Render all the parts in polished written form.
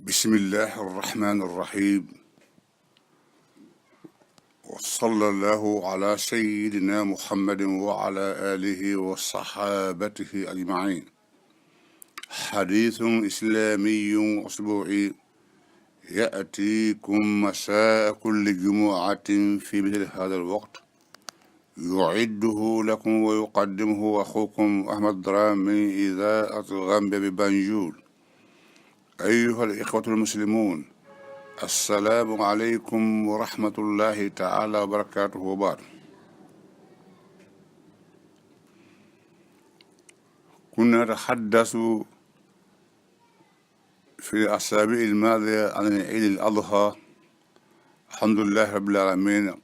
بسم الله الرحمن الرحيم وصلى الله على سيدنا محمد وعلى آله وصحابته أجمعين. حديث إسلامي أسبوعي يأتيكم مساء كل جمعة في مثل هذا الوقت، يعده لكم ويقدمه أخوكم أحمد درامي إذاعة غامبيا ببنجول. أيها الإخوة المسلمون، السلام عليكم ورحمة الله تعالى وبركاته وبعد. كنا نتحدث في الأسابيع الماضية عن عيد الأضحى. الحمد لله رب العالمين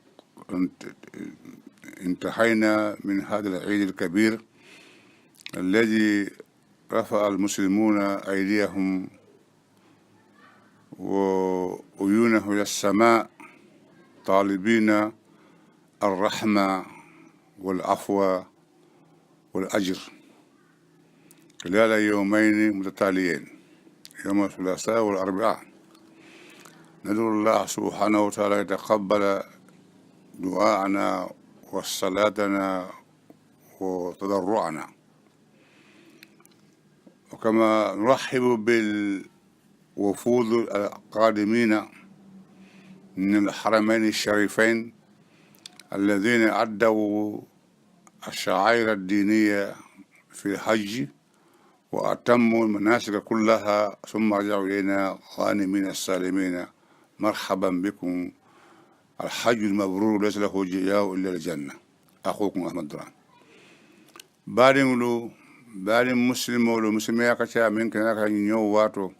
انتهينا من هذا العيد الكبير الذي رفع المسلمون أيديهم وعيونه إلى السماء طالبين الرحمة والعفو والأجر خلال يومين متتاليين، يوم الثلاثاء والأربعاء. ندعو الله سبحانه وتعالى يتقبل دعاءنا وصلاتنا وتضرعنا، وكما نرحب بالوفود القادمين من الحرمين الشريفين الذين أدوا الشعائر الدينية في الحج وأتموا المناسك كلها ثم رجعوا إلينا غانمين السالمين. مرحبا بكم، الحج المبرور ليس له جزاء إلا الجنة. أخوكم أحمد دران. بعد مسلم ولو مسلمي كشا من كنا كنيو واتو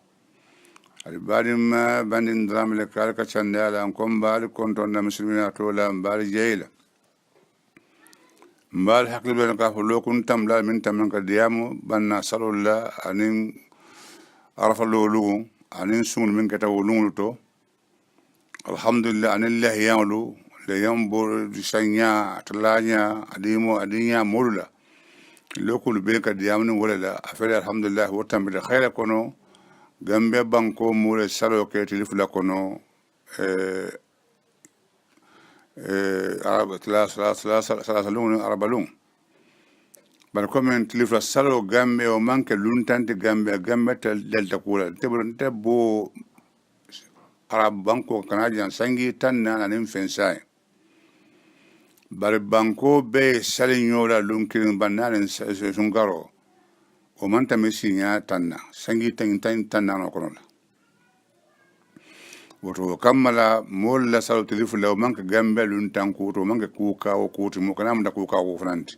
بعد ما بندن درام لكارك شندالا أنكم بعد كنتم مسلمين أتولا بعد جيلا mbal hakli ben ka fo lokun tam la min tam ka diamu banna sallallahu anin arafa lolu anin sun min ka taw lungu to alhamdulillah anin allah ya'lu le yambo sanya atlanya adimo adinya molula lokul be ka diamu wala la afala alhamdulillah wa tam bi khayra kono gambe banko mule salo ke tilifula kono arab ثلاثة لون araba lung bal komen tilifla salo gambe o manke luntante gambe tel delta kula tebo arab banko kanadian sangi tanna anin fensai bal banko be salinyola lunkirin banana sungaro o manta mesinya tanna sangi tanna no kono woto kammala molla salo telifu law manka gambe lun tanku to manka kuka o kuti mo kana mda kuka o franti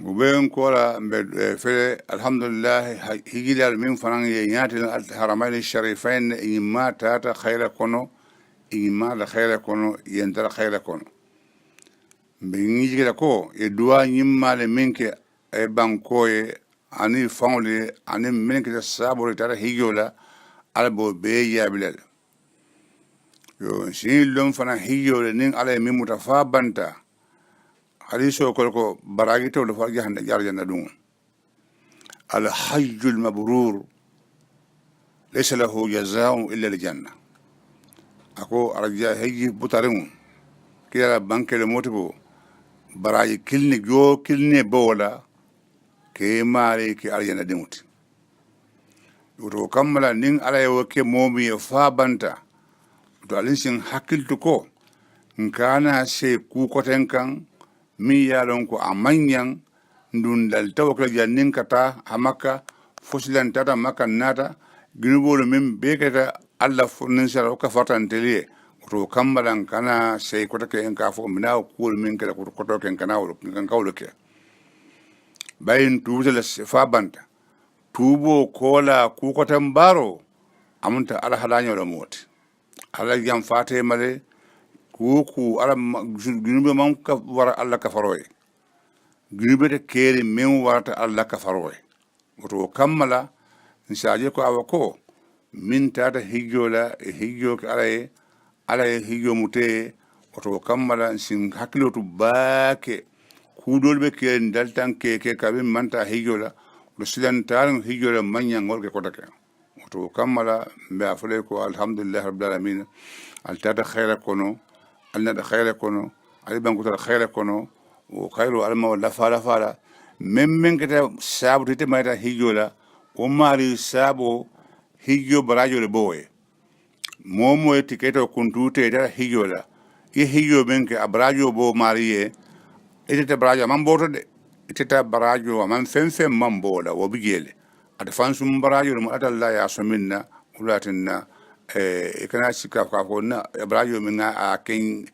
uben kola mbe fe alhamdulillah hijilal min fanan ye nyati al haramain sharifain imma tata khayra kono imma la khayra kono yentara khayra kono mbe ngijira ko e duwa nyimma le minke e banko e ani famle ani minke sabori tara hijola albo be yabilal yo sin lom fana hiyole nin ala mi mutafa banta hadiso ko baragi to do farja hande jarjana dum al hajj al mabrur laysa lahu jazaa'un illa al janna. Ako arja hayyi butarum kila banke le motibo baraji kilne bola ke mari ki aljana dimuti woto kammala nin ala yo ke momi e fabanta to alin sin hakkilto ko nkana se ku koten kan mi yalon ko amanyan ndundal tawkal jannin kata hamaka fosilan tata maka nata ginubolo min bekata alla fonin sara ka fatanteliye woto kammala kana se kotake en ka fo mina ko min kala ko kotoken kana wolo kan kawlo ke bayin tuutala fabanta tubo kola kukotan baro amunta ala halanyo la moti ala jam fate male kuku ala ginube man ka wara alla kafaroy ginube de kere men warata alla kafaroy woto kammala nsaaje ko awako min tata hijjola e hijjo ko ala hijjo mute woto kammala sin hakkilotu baake kudolbe ke daltan ke kabe manta hijjola lo silantarin hijjole mañangol ke kotake to kammala mbe a fole ko alhamdulillah rabbil alamin altata khayra kono alnada khayra kono ali bankutal khayra kono o khayru alma wala fala men keta sabu tete mayta hijjola o mari sabo hijjo barajo le boye momo e tiketo kuntute da hijjola ye hijjo men ke abrajo bo mariye etete barajo man boto de etete barajo man fenfe man bola wo bigele ada fansum barajo mo atalla ya sominna ulatinna kana sika ko na barajo men a ken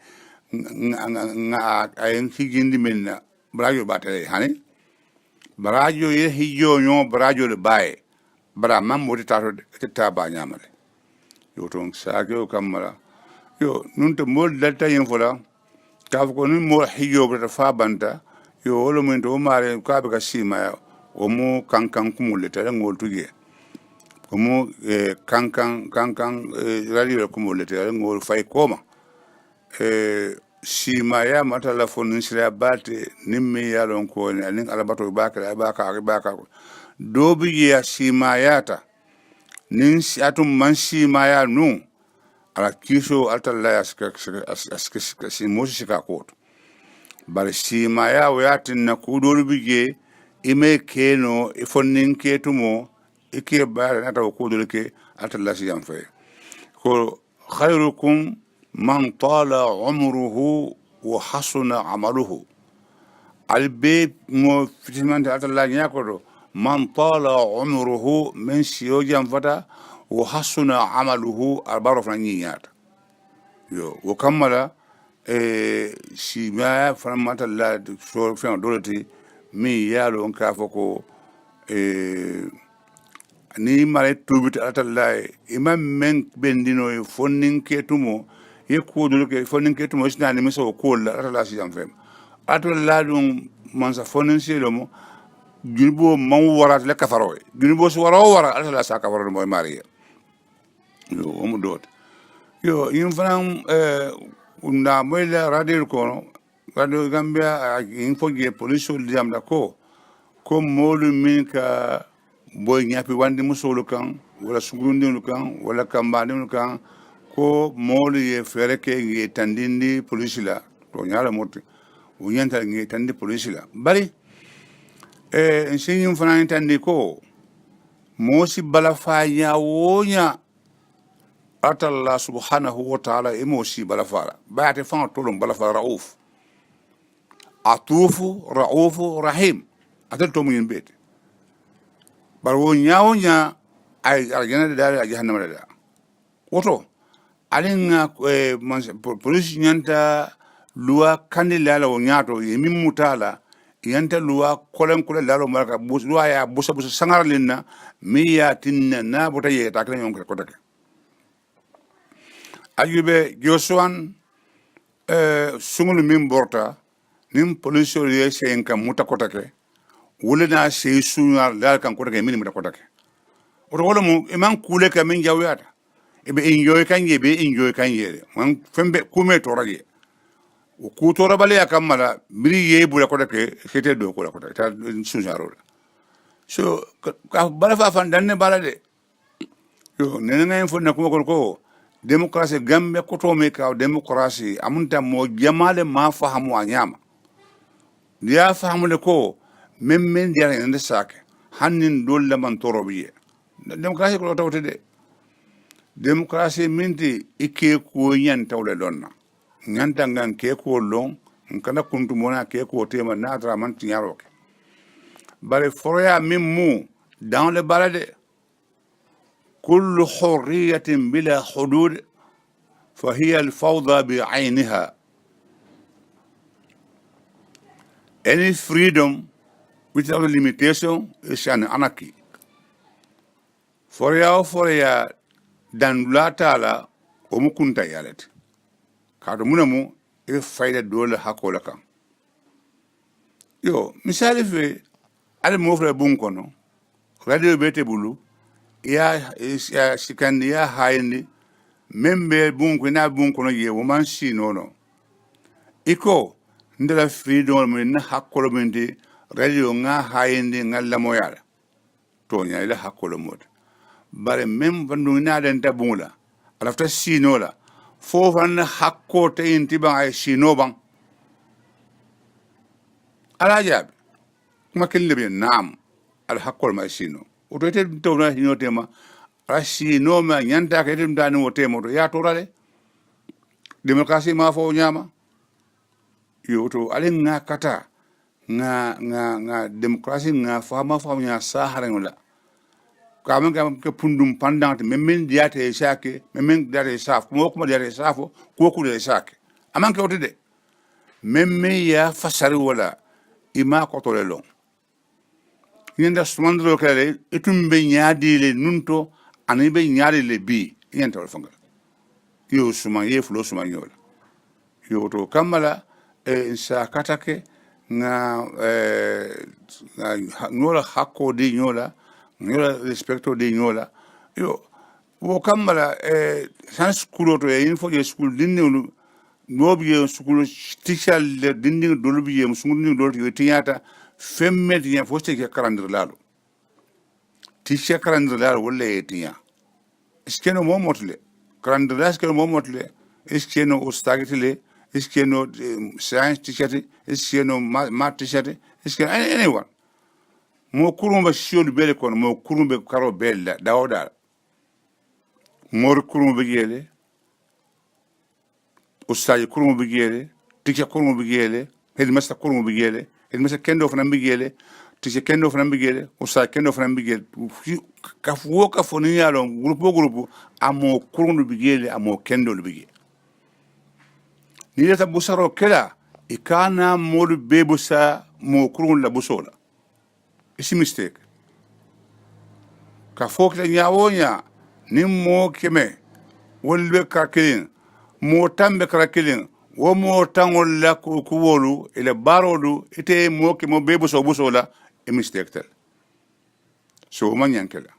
nga ayen hijindi men barajo batale hani barajo ye hijjo nyo barajo le baye bara man mo tato teta ba nyamale yo ton sago kamara yo nunta mol dalta yen fola kaf ko nun mo hijjo ko fa banta yo wolo men to mare ka be ka sima o mo kankan kumule tare ngol tuge ko mo kankan radio kumule tare ngol fay koma sima ya mata la fonin sira bate nimmi ya lon ko ni alin alabato baka dobi ya sima yata nin atum man sima ya nu ala kiso altalla ya ska si mosi sika koto bari sima ya wayatin na kudolu bige ime keno ifonin ketumo ike bare nata kudolu ke altalla si yanfe ko khairukum man tala umruhu wa hasuna amaluhu albe mo fitimante altalla nyakodo man tala umruhu men siyo jam fata wa hasuna amaluhu albaro fana nyiyata yo wo kammala si ma fana matalla so fen dolati mi yalo on ka foko ni mare tubita altalla imam men bendino e fonnin ketumo ye kodol ke fonnin ketumo sinani mi so ko la altalla si jam fem altalla dum man sa fonnin selomo junbo man warat le kafaro junbo so wara altalla sa kafaro moy mariya yo omo dot yo yin fana na moyla radio kono radio Gambia in foge police diam da ko molu min ka boy nyapi wandi musolo kan wala sugurundi kan wala kambani kan ko molu ye fere ke ngi tandindi police la to nyaala moti o nyanta ngi tandi police la bari en sin fana tandi ko mosi bala fa nya wonya atalla subhanahu wa ta'ala emosi bala fara baate fan tolum bala fara rauf atufu raufu rahim atal to mun bete bar wo nyawonya ay arjana da jahannama da woto alinga police nyanta luwa kandila la nyato yemin mutala yanta luwa kolen lalo maraka luwa ya busa sangar linna miya tinna na bota ye takla nyon ko take ayube joswan sungul min borta nim police ye sen kam mutakotake wulena sey sunar dal kan kotake min mutakotake oto wala mo e man kule ka min jawyata e be enjoy kanje man fembe kume to raje o ku to rabale yakamala miri ye bula kotake sete do ko kotake ta sunaro so ka bala fa fan danne balade yo nena info na ko demokrasi Gambia koto me ka demokrasi amunta mo jamale ma fahamu anyama dia fahamu le ko memmen dia ende sake hannin dol la man torobiye demokrasi ko tawte de demokrasi minti ike ko nyanta wala donna nyanta ngan ke ko lon nkana kuntu mona ke ko tema natra man tiaroke bare foroya mimmu dans le balade كل حرية بلا حدود فهي الفوضى بعينها. Any freedom without limitation is an anarchy. For ya dan latala omukunta yalet. Kado munamu e faida dole hakola kan. Yo, misali fe ale mofra bunkono. Radio bete bulu ya sikandi ya hayni membe bunko na bunko no ye woman si nono iko ndela freedom men na hakkolo men de radio nga hayni ngalla moyala toña ila hakkolo mode bare même bandu naden tabula alafta sino la fofan hakko te intiban ay sino ban ala jabi kuma kelle be nam al hakkol ma sino o to te tawna hino tema ala sino ma nyanta ka dem dani o temo to ya torale demokrasi ma fo nyama yo to alen nga kata nga demokrasi nga fama nya sahara ngola kamen ke pundum pendant men diate sake men diate saf mo kuma diate safo ko ku de sake aman ke otide men ya fasari wala ima ko to lelon yenda smandro kale etum be nyaadi le nunto ani be nyaadi le bi yenta wal fangal yo suma ye flo suma nyola yo to kamala sa katake nga nyola hakko di nyola respecto di nyola yo wo kamala sans skulo to e info je school dinne nobi school teacher le dinne dolbi e musungu dolti tiyata femmet ya foste ke karandir lalo teacher karandir lalo wala e tiya iskeno momotle karandir iskeno momotle iskeno ostagitile iskeno science teacher iskeno math teacher iskeno anyone mo kurumba shiol bele kon mo kurumbe karo bella dawda mor kurumbe gele ustaji kurumbe gele teacher kurumbe gele headmaster kurumbe gele headmaster kendo fana bigele teacher kendo fana bigele ustaji kendo fana bigele kafuo kafoni yalo grupo amo kurumbe bigele amo kendo bigele ni leta busaro kela ikana modu bebusa mo kurumbe la busola isi mistake ka fokta nyawonya ni mo keme wolbe kakilin mo tambe kakilin wo mo tangol la ku wolu ile barodu ite mo ke mo bebo so busola e mistake tel so man yankela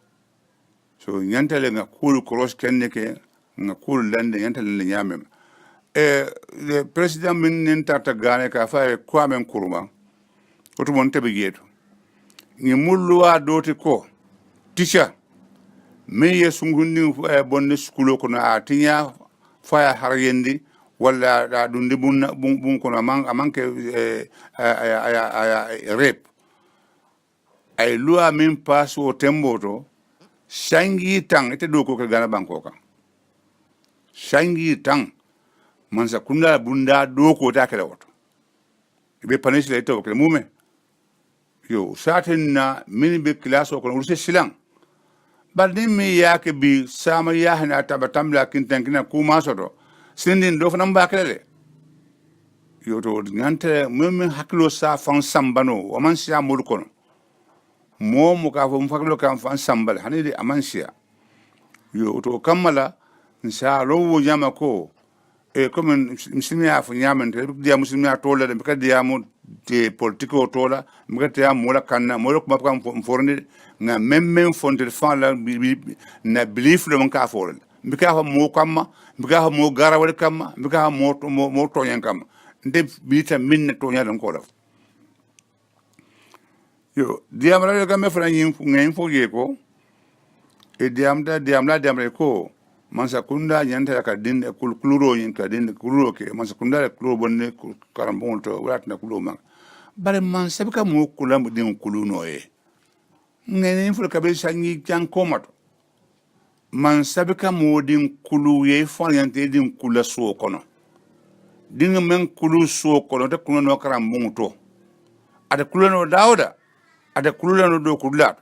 so nyantale nga kul cross kenneke nga kul lande nyantale le nyamem le president min nentata gane ka fa Kwame Nkrumah oto mon tebe yeto ni mulluwa doti ko teacher me yesungundi bonne skulo ko na tinya faya har yendi wala da dundi bun ko na manke rep ay loi min pass o temboto shangi tang ete do ko gana banko ka shangi tang mansa kunda bunda do ko ta kala woto be panish le to ko mume yo satin na min be class ko urse silang balni mi yake bi sama yahna tabatam la kintankina kuma soto sindin do fana mbakele yo to ngante min haklo sa fan sambano o man sia mul kono mo ka fo mfaklo kan fan sambal hanidi amansia yo to kamala insha Allah nyama ko comme muslimi afu nyamante dia muslimi atola de ka dia mu te politiko tola mgate ya mola kanna mola kuma kam forni na même fonde fan la na belief le man ka for mbika ha mo kamma mbika ha mo garawal kamma mbika ha mo toñen kamma nde bita minne toña don ko la yo diamra ga me fana yin ngin fo ye ko e diamla ko mansa kunda nyanta ka din kuluro yin ka din kuluro ke mansa kunda kuluro bonne karambon to watna kuluro man bare mansa bika mo kulam din kuluno e ngene ful ka be sangi kan komato mansa bika mo din kulu ye fon yante din kula so kono din men kulu so kono te kuno no karambon to ada kuluno dawda ada kuluno do kulat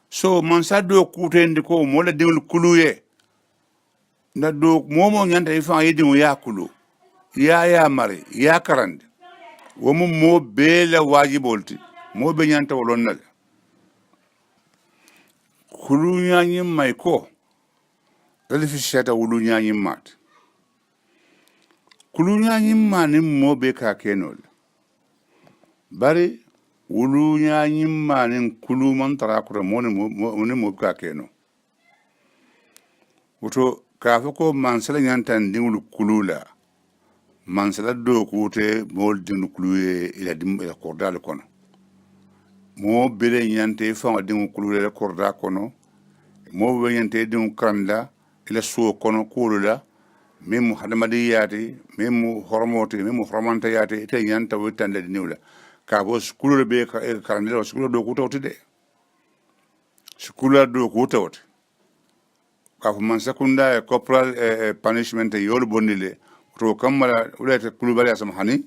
so mansa do kutende ko mo la din kuluye na do momo nyanta ifa yedin ya kulu ya mari ya karande wo mo bela wajibolti mo be nyanta wolonnal kulu nyanyi mai ko dali fi shata wulu nyanyi mat kulu nyanyi mani mo be ka kenol bari wulu nyanyi mani kulu man tarakura mo ka keno woto kafa ko mansala nyantan dingul kulula mansala do kute mol dingul kuluye ila dim ila kordal kono mo bele nyante fa dingu kulule korda kono mo be nyante dingu kranda ila suo kono kulula memu hadamadi yati memu hormoti memu hormanta yati ite nyanta witande niwla ka bo skulu be karandela skulu do kutawti de skulu do kutawti ka fu man sekunda corporal punishment yol bonile to kamala ulete kulubali asam hani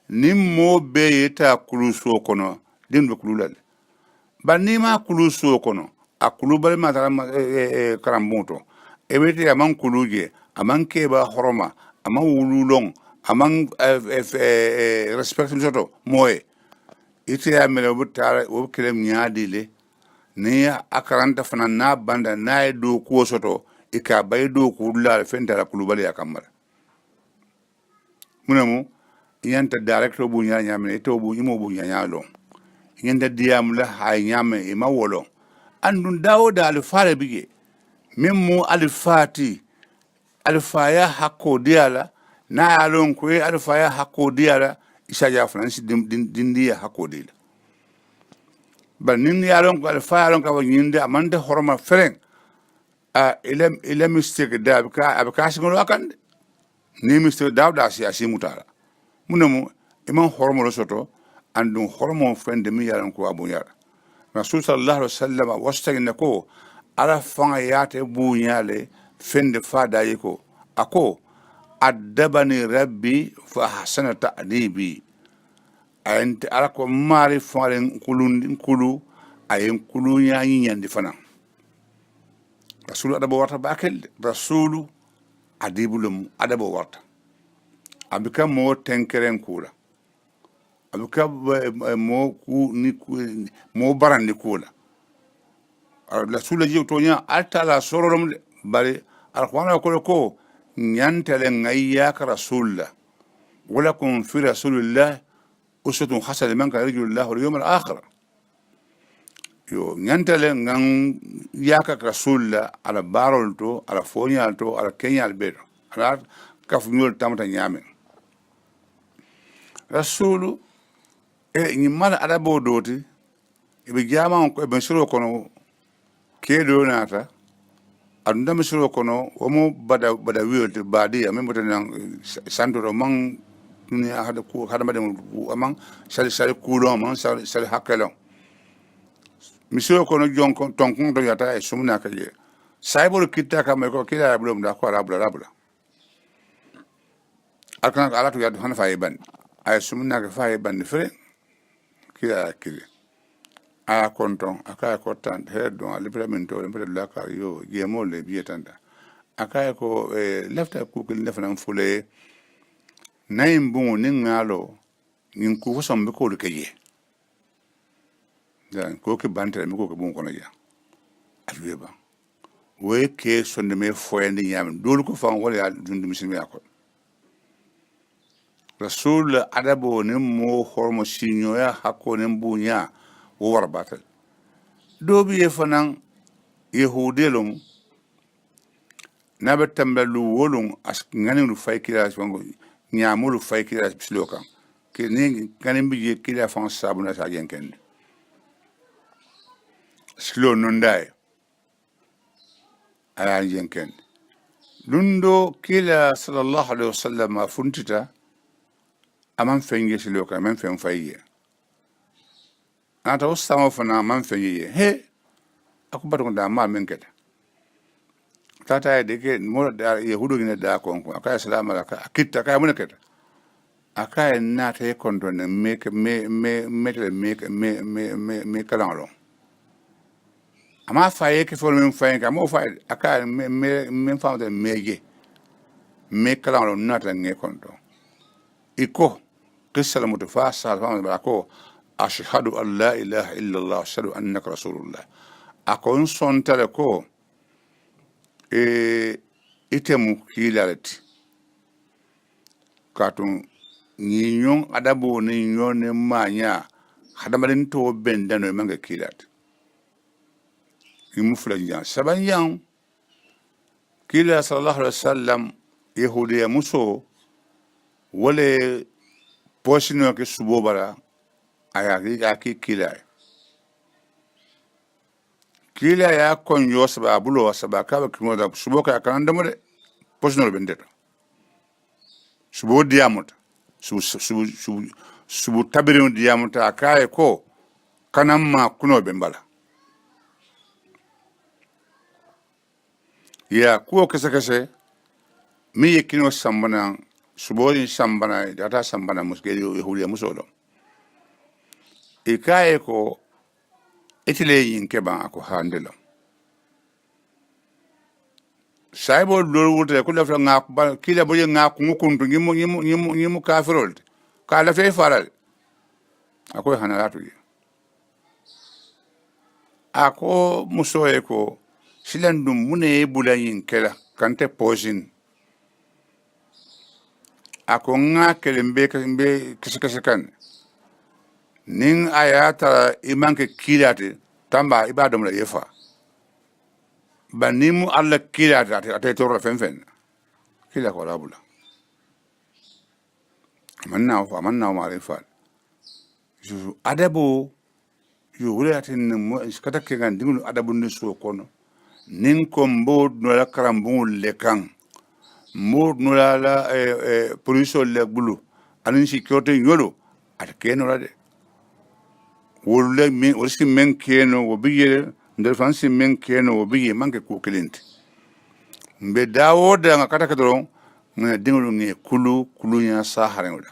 nimmo be yeta kulu so kono dimbe kululal ba nima kulu so kono a kulubali ma karambuto ebete aman kuluje aman keba horoma aman wululong aman respect soto moye ite ya mele butara o kelem nyaadile ni akaranta fana na banda na do ko soto ika bay do ko la fenta la kulubali akamara munamu yanta director bu nya nyame ito bu imo bu nya nyalo yanda diam la hay nyame e mawolo andun dawda al fare bige memmo al fati al faya hakko diala na alon ko al faya hakko diala isa ja franci dindiya hakko dila ba nin yalon ko al faya lon ka wanyinde amande horma freng a ile mistake da abka singolo akande ni mistake dawda si asimutala munamu imam hormo lo soto andun hormo fende mi yaran ko abu yara rasul sallallahu alaihi wasallam wastagna ko ala fanga yate bu nyale fende fada yiko ako adabani rabbi fa hasana ta'dibi ayent ala ko mari faren kulu ayen kulu nyaani nyandi fana rasul adabo warta bakel rasulu adibulum adabo warta abika mo tenkeren kula abika mo ku ni mo barandi kula la sula jiw tonya alta la sororom bari alquran ko nyantale ngayya ka rasulullah wala kun fi rasulillah usatun hasana man kana yarju wal yawm al akhir yo nyantale ngan yaka rasulullah ala barol to ala fonya to ala kenya al bedo ala kaf nyol tamata nyame rasulu ni mala adabo doti be jama ko be suro kono kedo nata adunda misiro kono womo bada wiyote badi amen botan sandoro man ni hada ku hada madam amang sali kulo man sali hakelo misiro kono jonko tonkon do yata e sumna ka je saibol kitta ka me ko kila blom da ko rabla akan ala to yadu han fayban ay sumna ka fayban fere kila kile a konton aka ko tan heddo libramento le la ka yo jemo le bietanda aka ko lefta ku kil nefana fule nayin bungo nin ngalo nin ku so mbe ko keje dan ko ke bantere mi ko ke bungo na ja alweba we ke sonde me foyande nyam dol ko fan wala dundu misimi akon rasul adabo ne mo hormo sinyo ya hakko ne bunya wo war batal dobi ye fanan yahudelum nabe tambalu wolum as ngani fay kila wango nyamulu fay kila bisloka ke ni ngani bi kila fan sabuna sa yenken slo nondai ala yenken lundo kila sallallahu alaihi wasallam funtita aman fenge siloka aman fen fayye ata usama fana man fenge he akubatu da ma men keta tata de ke mo da yahudu gine da ko akaya salama la akitta kaya mun keta akaya na ta kondo ne me kalalo ama faye ke fo men faye ka mo faye akaya me fa de mege me kalalo na ta nge kondo iko qissa mutafasa fa ko ashhadu an la ilaha illa allah ashhadu annaka rasulullah akon son tale ko itemu hilalati katun ni nyon adabo ni nyon manya hadamaden to bendano manga kilat imu fulanja saban yan kila sallallahu alaihi wasallam yahudiya muso wale posino ke subobara aya ki kila kila ya konyo saba bulo saba ka kimo da subo ka kan da mode posno bendeta subo diamut subu tabirin diamuta akaye ko kanam ma kuno bembala ya kuo kese mi yekino sambana subo in sambana data sambana musgeli hulia musodo ikaye ko etile yin keba ko handelo saibo do wulte ko lafa nga kila boye nga ko kuntu ngimu kafirol ka la fe faral ako hanalatu ako musoye ko silandum mune bulayin kela kante posin ako nga kelembe kese kan nin ayata imanke kilate tamba ibadom la yefa banimu alla kilate ate torra fen kila ko labula manna marifa ju adabo yo wulatin mo kata ke gan dingul adabu ni so kono nin ko mbod no la karambul le kan mbod no la police le bulu anin security yolo at keno la de wolle min wosi men keno wo biye ndel fansi men keno wo biye manke ko kelenti mbe dawo da kata kadron ngana dingul ngi kulu nya sahare wala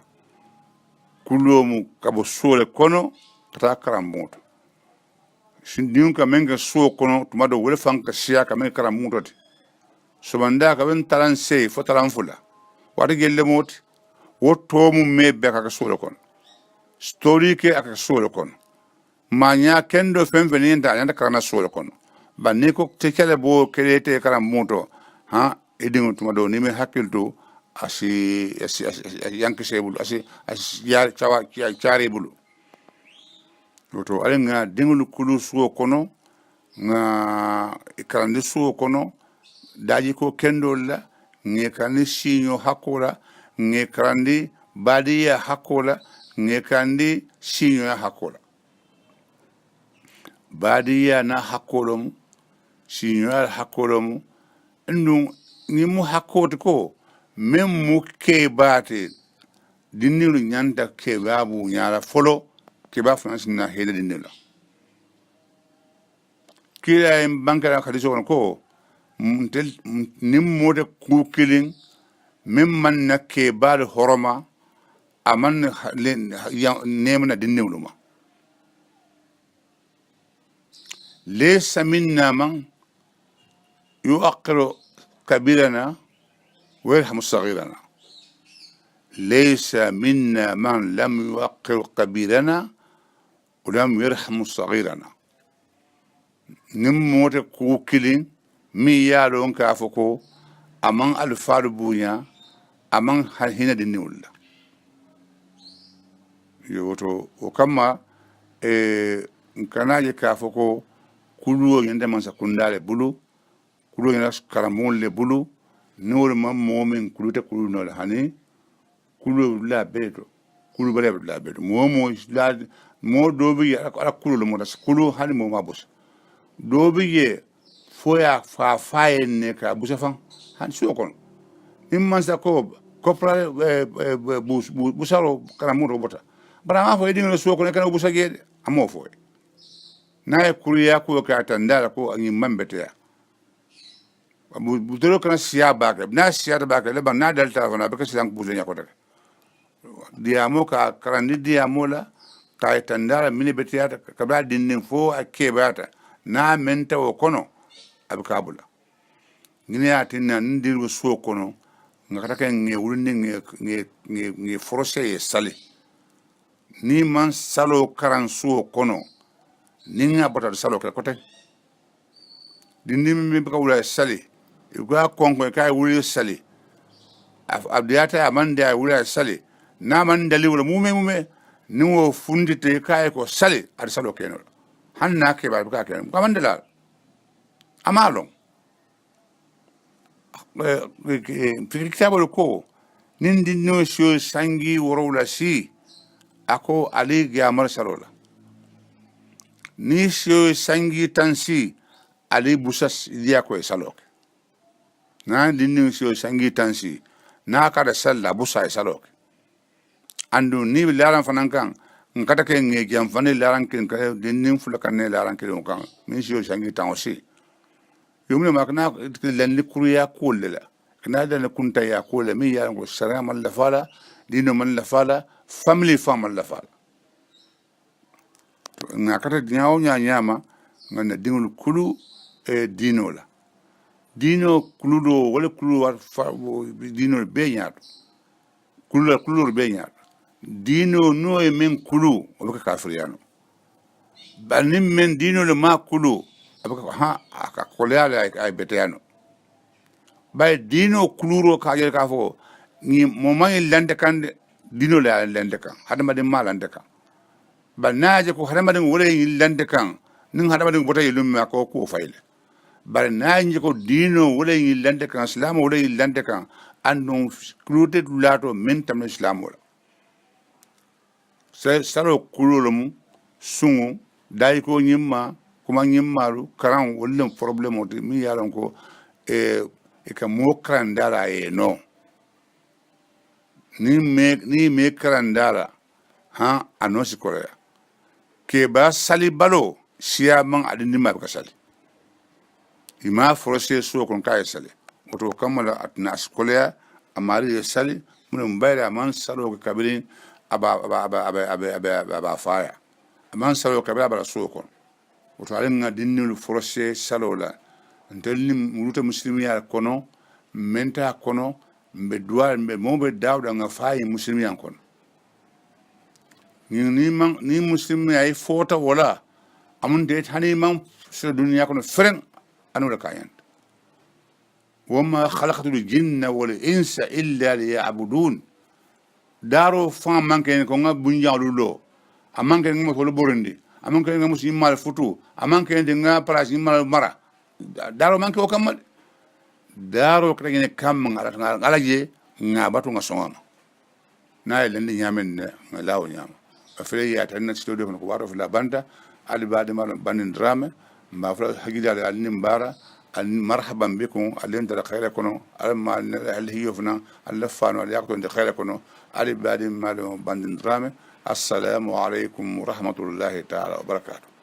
kulu mu kabo sole kono kata karambuto sindin ka menga so kono tumado wole fanka siya ka men karamuto ti so banda ka ben talan sey fo talan fula wadi gelle mot woto mu mebbe ka sole kono story ke aka sole kono manya kendo femfeni nda yanda kana sole kono banne ko tekele bo kelete karamuto ha edingo tumado ni me hakilto asi yanke sebulu asi yar chawa chari bulu to alenga dingulu kulu suo kono nga ikarande suo kono daji ko kendolla nge kandi sinyo hakola nge kandi badiya hakola nge kandi sinyo hakola badiya na hakolom sinyo hakolom ndu ngimu hakot ko memmu ke bate dinilu nyanda ke babu nyala folo ke ba France na hede dinila kila en bankara khadiso ko muntel nimmode ku killing memman na ke ba horoma aman nemna dinilu ma laysa minna man yuqiru kabirana wa yarhamu saghirana ليس منا من لم يوقر كبيرنا ولم يرحم صغيرنا نموت كوكلين ميالون كافوكو أمان الفار بويا أمان هنا دنيولا يوتو وكما كنا كافوكو كلو يندم سكندال بلو كلو يناس كرامون لبلو نور مؤمن كلو تكلو نول هني kulu la bedo kulu bare la bedo mo la mo dobi ala kulu mo das kulu hani mo mabus dobi ye foya fa ne ka busa fan han sokon imman sa ko kopra busaro karamu robota bara ma fo edin sokon kana busa gede amo fo na e kulu ya ko ka tandala ko anyi mambete ya budoro kana siya baga na siya baga le ba na dalta fana be ka silang busa nya ko dale diamo ka karandi diamo la ka tandara mini betiata ka ba dinnin fo akebata na menta o kono abkabula ngini atinna ndiru so kono ngata ka nge wulni nge force sali ni man salo karan so kono ni nga bota salo ka kote dinni mi ka wula sali igwa konko ka wuli sali abdiata amanda wula sali na man dali wala mume ni wo fundite kay ko sali ar salo keno hanna ke ba ka ken ko man dala amalo fikirtable ko nindi no sho sangi worola si ako ali gamar salola ni sho sangi tansi ali busas dia ko salok na dinni so sangi tansi na kada salla busa salok andu ni laran fanan kan ngata ke nge jam fane laran kin ka dinni fula kan ne laran kin kan min so sangi tan aussi yumne makna len likuriya kulela kana da kunta ya kula mi ya ngo sara man la fala dino man la fala family man la fala ngakata nyaaw nyama ngana dingul kulu dino la dino kulu do wala kulu war dino be nyaato kulu be nyaato dino no e men kulu o ka kafiriyano banim men dino le ma kulu abaka ha aka koleala ay beteyano bay dino kuluro ka yel ka fo ni mo may lande kan dino la lande kan hadama de malande kan banaje ko hadama de wala lande kan nin hadama de bota yelum ma ko fayle bar naji ko dino wala lande kan islam wala lande kan andon kulute lato men tam islam wala se saro kululum sungu dai ko nyimma kuma nyimmaru karan wala problème o mi yaron ko e ka mo krandara no ni me krandara ha anosi korea ke ba sali balo siya man adini ma ka sali ima forse so kon kay sali oto kamala atna korea amari sali mun bayra man salo ka kabiri aba faya man salo ka bara so kon oto alenga dinnu forse salo la ntelni muruta muslimiya kono menta kono mbe duwa mbe mobe dawda nga fayi muslimiya kono ni muslimiya ay fota wala amun de hani man so dunya kono feren anu la kayan wama khalaqatul jinna wal insa illa liya'budun daro fa manke ko nga bunjalu lo amanke ngam ko lo borondi amanke ngam muslima futu amanke de nga place mal mara daro manke o kamal daro kata ngene kam ngala je ngabatu nga songama na ile ndi nyamen ngalaw nyama afre ya tan studio ko waro la banda ali baade mal banin drame ma fra hagida al nimbara al marhaban bikum al inda khayra kono al mal al hiyofna al lafano al yaqto inda khayra kono ali baade mal banin drame assalamu alaykum wa rahmatullahi ta'ala wa barakatuh